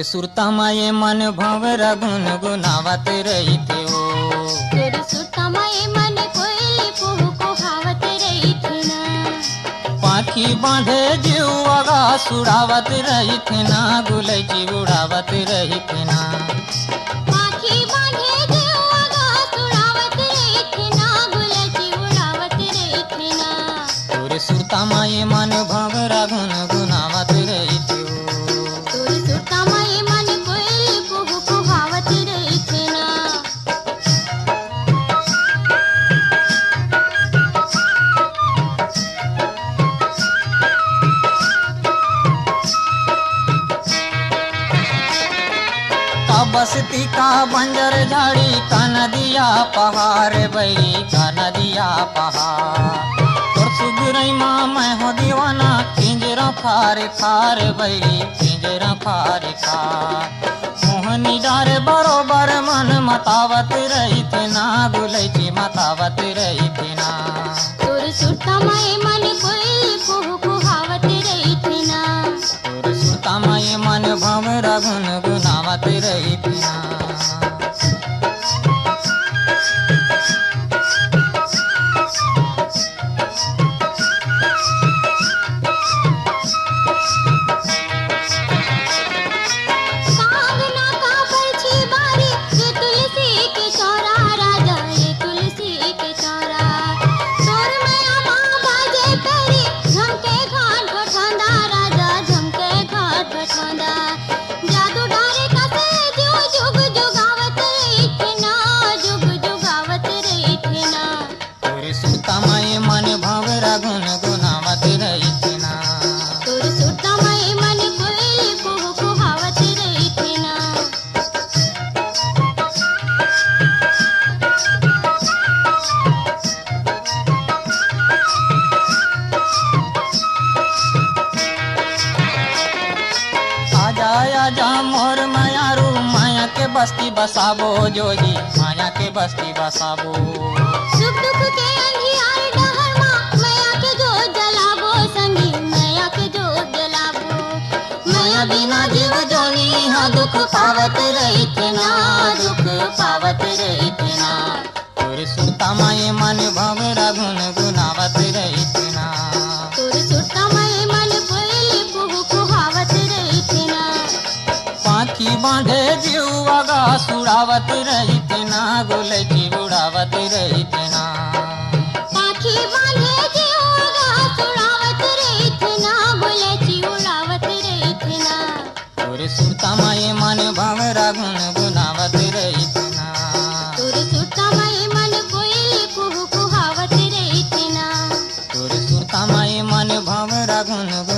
तोर सुरता माये मन भंवरा गुनगुनावत रहिथे ओ। तोर सुरता माये मन कोयली कुहू कुहावत रहिथे ना। पाखी बांधे जीवगा सुड़ावत रहिथे ना, गुलैची उड़ावत रहिथे ना। पाखी बांधे जीवगा सुड़ावत रहिथे ना, गुलैची उड़ावत रहिथे ना। तोर सुरता माये मन भंवरा गुनगुनावत रहिथे ओ। तोर सुरता माये मन कोयली कुहू कुहावत रहिथे ना। का बसती का बंजर झाड़ी का नदिया पहाड़ बैरी का नदिया पहाड़। तोर सुगरई माँ मैं हो दीवाना, पिंजरा फार फार बैरी पिंजरा फार फार। मोहनी डारे बरोबर मन मतावत रहिथे ना, गुलैची मतावत रहिथे ना। तोर सुरता माये मन कोयली कुहू कुहावत रहिथे ना। तोर सुरता माये मन भंवरा गुनगुनावत रहिथे ना। कांगना का परछी बारी, ये तुलसी के चौरा राजा, ये तुलसी के चौरा। तोर माया माँ बाजे पेरी, झमके घाट बठौंदा राजा, झमके घाट बठौंदा। जादू डारे कसे जो जुग जुगावत रहिथे ना, जुग जुगावत रहिथे ना। तोर सुरता माये मन भंवरा गुनगुनावत रहिथे ना। तोर सुरता माये मन कोयली कुहू कुहावत रहिथे ना। आजा आजा मोर मायारू, माया के बस्ती बसाबो जोगी, माया के बस्ती बसाबो। सुख दुख के अंधियार डहर माँ, मैया के जोत जलाबो संगी, मैया के जोत जलाबो। माया बिना जीव जोनी हा दुख पावत रहिथे ना, दुख पावत रहिथे ना। तोर सुरता माये मन भंवरा गुनगुनावत रहिथे ना। तोर सुरता माये मन कोयली कुहू कुहावत रहिथे ना। पाखी बांधे जीवगा सुड़ावत रहिथे ना, गुलैची उड़ावत रहिथे ना। पाखी बांधे जीवगा सुड़ावत रहिथे ना, गुलैची उड़ावत रहिथे ना। तोर सुरता माये मन भंवरा गुनगुनावत रहिथे ना। तोर सुरता माये मन कोयली कुहू कुहावत रहिथे ना। तोर सुरता माये मन भंवरा गुनगुनावत